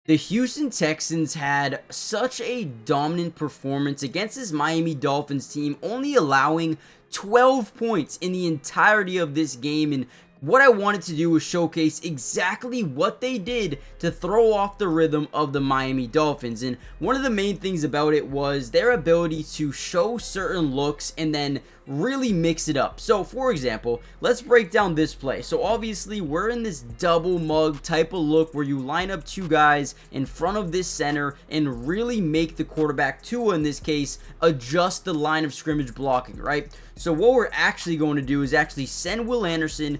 The Houston Texans had such a dominant performance against this Miami Dolphins team, only allowing 12 points in the entirety of this game. And what I wanted to do was showcase exactly what they did to throw off the rhythm of the Miami Dolphins. And one of the main things about it was their ability to show certain looks and then really mix it up. So for example, let's break down this play. So obviously we're in this double mug type of look where you line up two guys in front of this center and really make the quarterback, Tua in this case, adjust the line of scrimmage blocking, right? So what we're actually going to do is actually send Will Anderson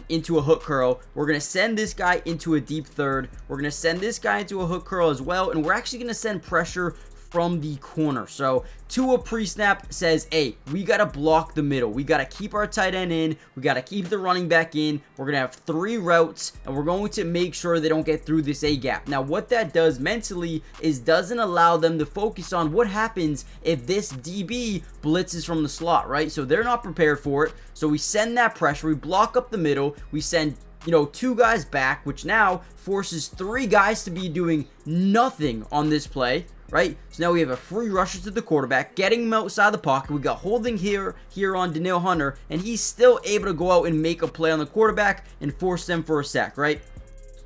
into a hook curl. We're going to send this guy into a deep third. We're going to send this guy into a hook curl as well. And we're actually going to send pressure from the corner. So Tua pre-snap says, hey, we got to block the middle. We got to keep our tight end in. We got to keep the running back in. We're going to have 3 routes, and we're going to make sure they don't get through this A-gap. Now, what that does mentally is doesn't allow them to focus on what happens if this DB blitzes from the slot, right? So they're not prepared for it. So we send that pressure. We block up the middle. We send 2 guys back, which now forces 3 guys to be doing nothing on this play, right? So now we have a free rusher to the quarterback, getting him outside the pocket. We got holding here on Danielle Hunter, and he's still able to go out and make a play on the quarterback and force them for a sack, right?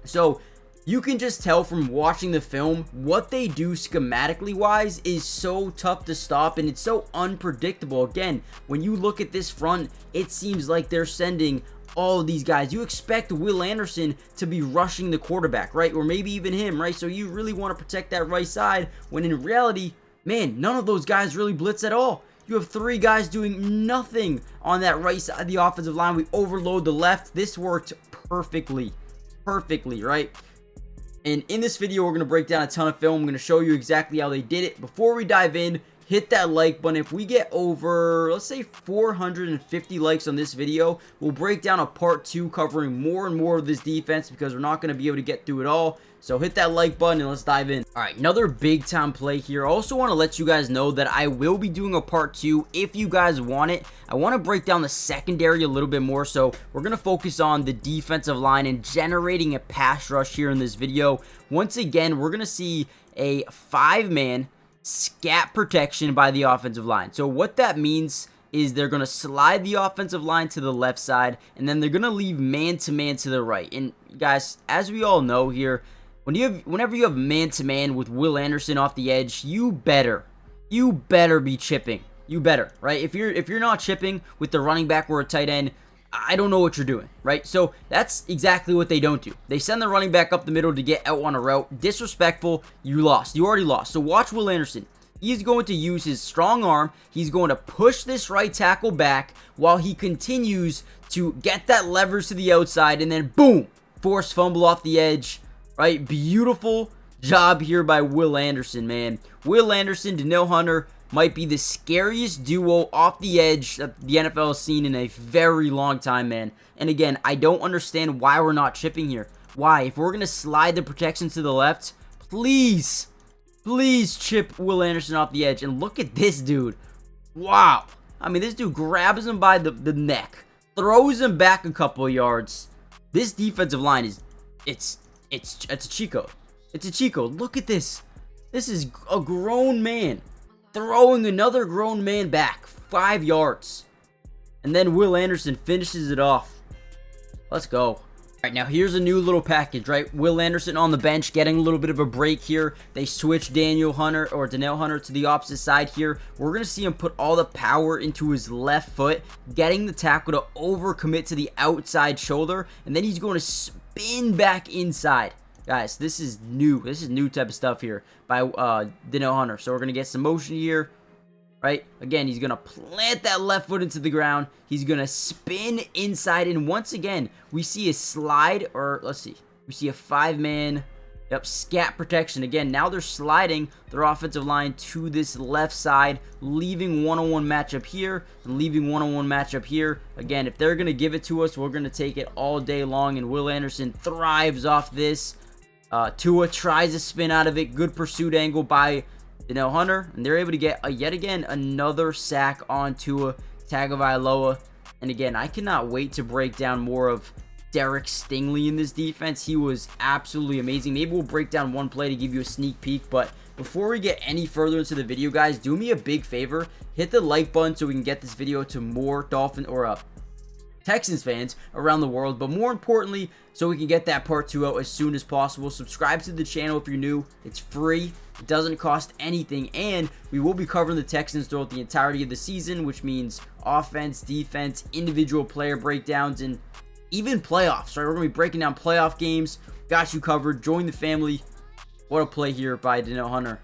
So you can just tell from watching the film what they do schematically wise is so tough to stop, and it's so unpredictable. Again, when you look at this front, it seems like they're sending all of these guys. You expect Will Anderson to be rushing the quarterback, right? Or maybe even him, right? So you really want to protect that right side, when in reality, man, none of those guys really blitz at all. You have 3 guys doing nothing on that right side of the offensive line. We overload the left. This worked perfectly, right? And in this video, we're going to break down a ton of film. I'm going to show you exactly how they did it. Before we dive in, hit that like button. If we get over, let's say 450 likes on this video, we'll break down a part 2 covering more and more of this defense, because we're not going to be able to get through it all. So hit that like button and let's dive in. All right, another big time play here. I also want to let you guys know that I will be doing a part 2 if you guys want it. I want to break down the secondary a little bit more. So we're going to focus on the defensive line and generating a pass rush here in this video. Once again, we're going to see a 5-man scat protection by the offensive line. So what that means is they're going to slide the offensive line to the left side, and then they're going to leave man-to-man to the right. And guys, as we all know here, whenever you have man-to-man with Will Anderson off the edge, you better be chipping. You better, right? If you're not chipping with the running back or a tight end, I don't know what you're doing, right? So that's exactly what they don't do. They send the running back up the middle to get out on a route. Disrespectful. You lost. You already lost. So watch Will Anderson. He's going to use his strong arm. He's going to push this right tackle back while he continues to get that leverage to the outside, and then boom, force fumble off the edge, right? Beautiful job here by Will Anderson, man. Will Anderson, Danielle Hunter might be the scariest duo off the edge that the NFL has seen in a very long time, man. And again, I don't understand why we're not chipping here. Why? If we're going to slide the protection to the left, please chip Will Anderson off the edge. And look at this dude. Wow. I mean, this dude grabs him by the neck, throws him back a couple of yards. This defensive line is, it's a cheat code. It's a cheat code. Look at this. This is a grown man throwing another grown man back 5 yards. And then Will Anderson finishes it off. Let's go. All right, now here's a new little package, right? Will Anderson on the bench, getting a little bit of a break here. They switch Danielle Hunter to the opposite side here. We're going to see him put all the power into his left foot, getting the tackle to overcommit to the outside shoulder, and then he's going to spin back inside. Guys, this is new. This is new type of stuff here by Danielle Hunter. So we're going to get some motion here, right? Again, he's going to plant that left foot into the ground. He's going to spin inside. And once again, we see a slide, or let's see. We see a 5-man, scat protection. Again, now they're sliding their offensive line to this left side, leaving one-on-one matchup here and leaving one-on-one matchup here. Again, if they're going to give it to us, we're going to take it all day long. And Will Anderson thrives off this. Tua tries to spin out of it. Good pursuit angle by Danielle Hunter, and they're able to get yet again another sack on Tua Tagovailoa. And again, I cannot wait to break down more of Derek Stingley in this defense. He was absolutely amazing. Maybe we'll break down one play to give you a sneak peek, but before we get any further into the video, guys, do me a big favor. Hit the like button so we can get this video to more Texans fans around the world, but more importantly, so we can get that part 2 out as soon as possible. Subscribe to the channel if you're new. It's free. It doesn't cost anything, and we will be covering the Texans throughout the entirety of the season, which means offense, defense, individual player breakdowns, and even playoffs, right? We're going to be breaking down playoff games. Got you covered. Join the family. What a play here by Danielle Hunter.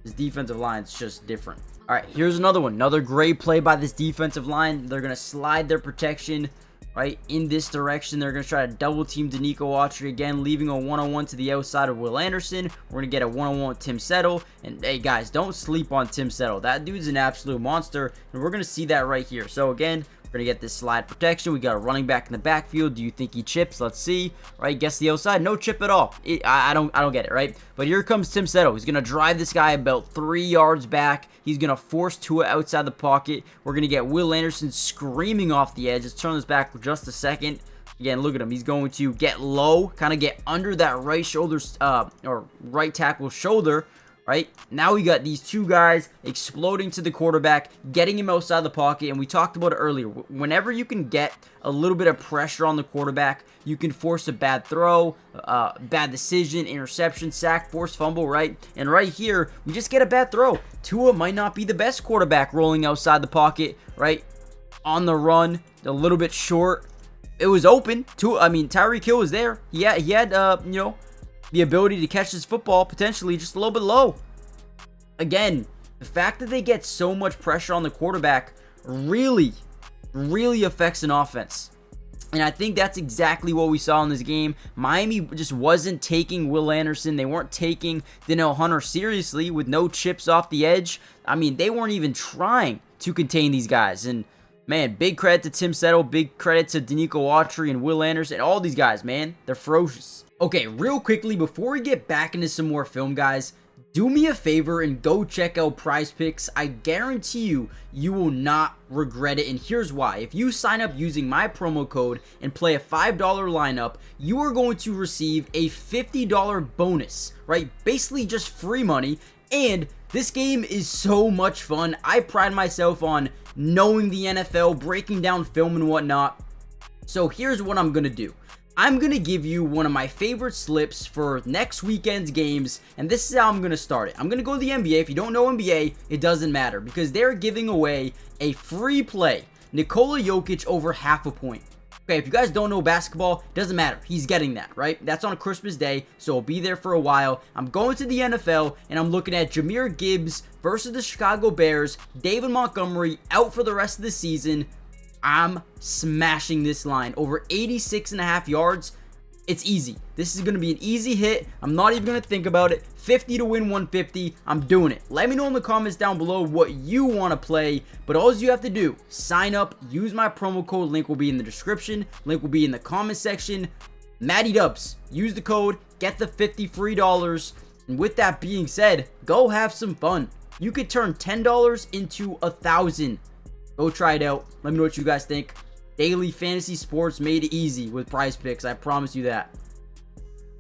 His defensive line is just different. All right, here's another one. Another great play by this defensive line. They're going to slide their protection right in this direction. They're going to try to double team Danico Autry again, leaving a one-on-one to the outside of Will Anderson. We're going to get a one-on-one with Tim Settle. And hey, guys, don't sleep on Tim Settle. That dude's an absolute monster, and we're going to see that right here. So again, we're going to get this slide protection. We got a running back in the backfield. Do you think he chips? Let's see. Right, guess the outside. No chip at all. I don't get it, right? But here comes Tim Settle. He's going to drive this guy about 3 yards back. He's going to force Tua outside the pocket. We're going to get Will Anderson screaming off the edge. Let's turn this back for just a second. Again, look at him. He's going to get low, kind of get under that right shoulder, or right tackle shoulder. Right, now we got these two guys exploding to the quarterback, getting him outside the pocket, and we talked about it earlier. Whenever you can get a little bit of pressure on the quarterback, you can force a bad throw, bad decision, interception, sack, force fumble, right? And right here, we just get a bad throw. Tua might not be the best quarterback rolling outside the pocket, right? On the run, a little bit short. It was open. Tyreek Hill was there. He had the ability to catch this football potentially just a little bit low. Again, the fact that they get so much pressure on the quarterback really affects an offense. And I think that's exactly what we saw in this game. Miami just wasn't taking Will Anderson. They weren't taking Danielle Hunter seriously with no chips off the edge. I mean, they weren't even trying to contain these guys. And man, big credit to Tim Settle, big credit to Danico Autry and Will Anderson. All these guys, man, they're ferocious. Okay, real quickly, before we get back into some more film, guys, do me a favor and go check out PrizePicks. I guarantee you will not regret it, and here's why. If you sign up using my promo code and play a $5 lineup, you are going to receive a $50 bonus, right? Basically just free money, and this game is so much fun. I pride myself on knowing the NFL, breaking down film and whatnot. So here's what I'm going to do. I'm going to give you one of my favorite slips for next weekend's games, and this is how I'm going to start it. I'm going to go to the NBA. If you don't know NBA, it doesn't matter because they're giving away a free play. Nikola Jokic over half a point. Okay, if you guys don't know basketball, it doesn't matter. He's getting that, right? That's on a Christmas day, so it'll be there for a while. I'm going to the NFL, and I'm looking at Jahmyr Gibbs versus the Chicago Bears. David Montgomery out for the rest of the season. I'm smashing this line over 86.5 yards. It's easy. This is going to be an easy hit. I'm not even going to think about it. 50 to win 150. I'm doing it. Let me know in the comments down below what you want to play. But all you have to do, sign up, use my promo code. Link will be in the description. Link will be in the comment section. Matty Dubs. Use the code. Get the 50 free dollars. And with that being said, go have some fun. You could turn $10 into 1,000. Go try it out. Let me know what you guys think. Daily fantasy sports made easy with PrizePicks. I promise you that.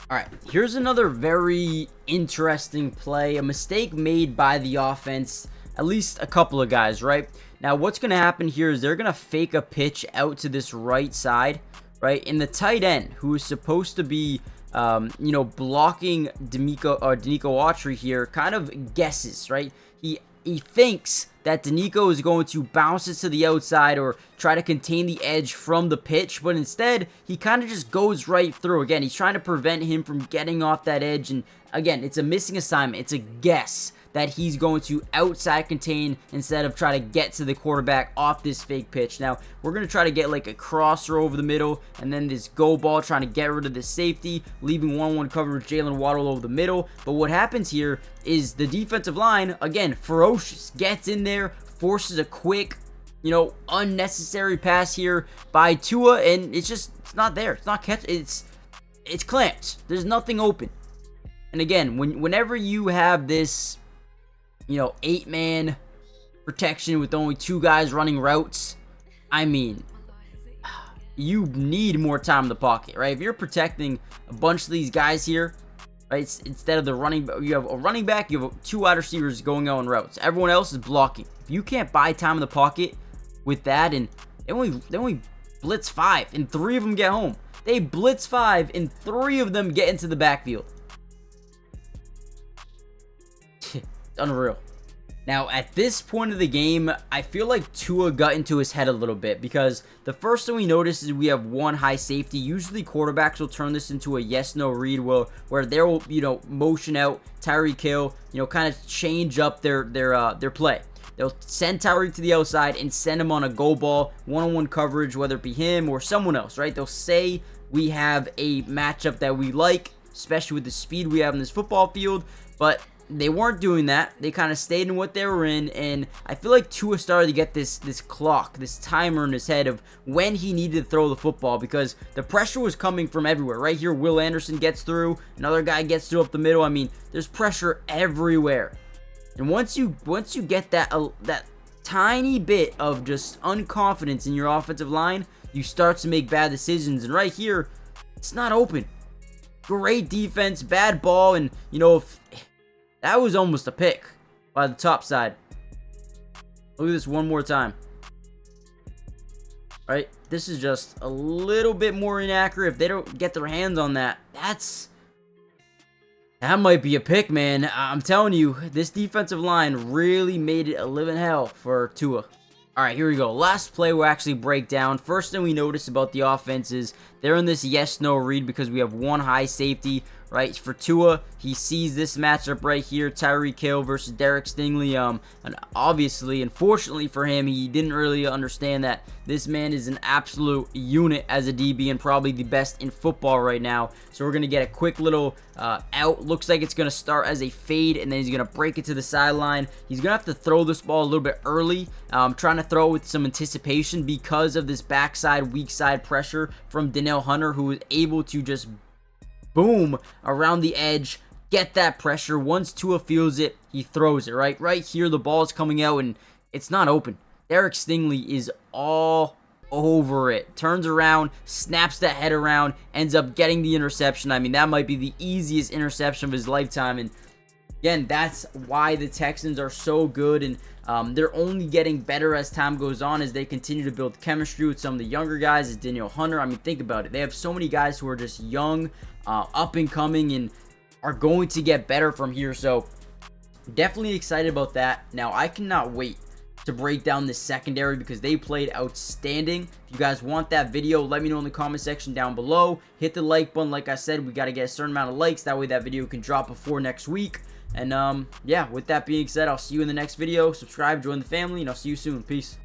Alright, here's another very interesting play. A mistake made by the offense. At least a couple of guys, right? Now, what's going to happen here is they're going to fake a pitch out to this right side, right? And the tight end, who is supposed to be, blocking Danico Autry here, kind of guesses, right? He thinks that Danico is going to bounce it to the outside or try to contain the edge from the pitch, but instead, he kind of just goes right through. Again, he's trying to prevent him from getting off that edge, and again, it's a missing assignment. It's a guess that he's going to outside contain instead of try to get to the quarterback off this fake pitch. Now, we're going to try to get like a crosser over the middle, and then this go ball trying to get rid of the safety, leaving 1-1 coverage Jalen Waddle over the middle. But what happens here is the defensive line, again, ferocious, gets in there, forces a quick, unnecessary pass here by Tua, and it's not there. It's not catch. It's clamped. There's nothing open. And again, whenever you have this 8-man protection with only 2 guys running routes, I mean, you need more time in the pocket, right? If you're protecting a bunch of these guys here, right, instead of the running, you have a running back, you have 2 wide receivers going on routes. Everyone else is blocking. If you can't buy time in the pocket with that, and they only blitz 5, and 3 of them get home. They blitz 5, and 3 of them get into the backfield. Unreal. Now, at this point of the game, I feel like Tua got into his head a little bit, because the first thing we notice is we have 1 high safety. Usually quarterbacks will turn this into a yes-no read where they will, motion out Tyreek Hill, kind of change up their play. They'll send Tyreek to the outside and send him on a go ball, one-on-one coverage, whether it be him or someone else, right? They'll say we have a matchup that we like, especially with the speed we have in this football field, but they weren't doing that. They kind of stayed in what they were in, and I feel like Tua started to get this clock, this timer in his head of when he needed to throw the football, because the pressure was coming from everywhere. Right here, Will Anderson gets through, another guy gets through up the middle. I mean, there's pressure everywhere. And once you get that tiny bit of just unconfidence in your offensive line, you start to make bad decisions. And right here, it's not open. Great defense, bad ball, and that was almost a pick by the top side. Look at this one more time. Right? This is just a little bit more inaccurate. If they don't get their hands on that, that might be a pick, man. I'm telling you, this defensive line really made it a living hell for Tua. All right, here we go. Last play we'll actually break down. First thing we notice about the offense is they're in this yes-no read because we have 1 high safety, right? For Tua, he sees this matchup right here, Tyreek Hill versus Derek Stingley. And obviously, unfortunately for him, he didn't really understand that this man is an absolute unit as a DB and probably the best in football right now. So we're going to get a quick little out. Looks like it's going to start as a fade, and then he's going to break it to the sideline. He's going to have to throw this ball a little bit early, trying to throw it with some anticipation because of this backside, weak side pressure from Danielle Hunter, who is able to just boom around the edge, get that pressure. Once Tua feels it, he throws it, right? Right here, the ball is coming out, and it's not open. Derek Stingley is all over it. Turns around, snaps that head around, ends up getting the interception. I mean, that might be the easiest interception of his lifetime, and again, that's why the Texans are so good, and they're only getting better as time goes on as they continue to build chemistry with some of the younger guys, as Danielle Hunter. I mean, think about it. They have so many guys who are just young, up and coming, and are going to get better from here. So definitely excited about that. Now, I cannot wait to break down this secondary because they played outstanding. If you guys want that video, let me know in the comment section down below. Hit the like button. Like I said, we got to get a certain amount of likes. That way that video can drop before next week. And yeah, with that being said, I'll see you in the next video. Subscribe, join the family, and I'll see you soon. Peace.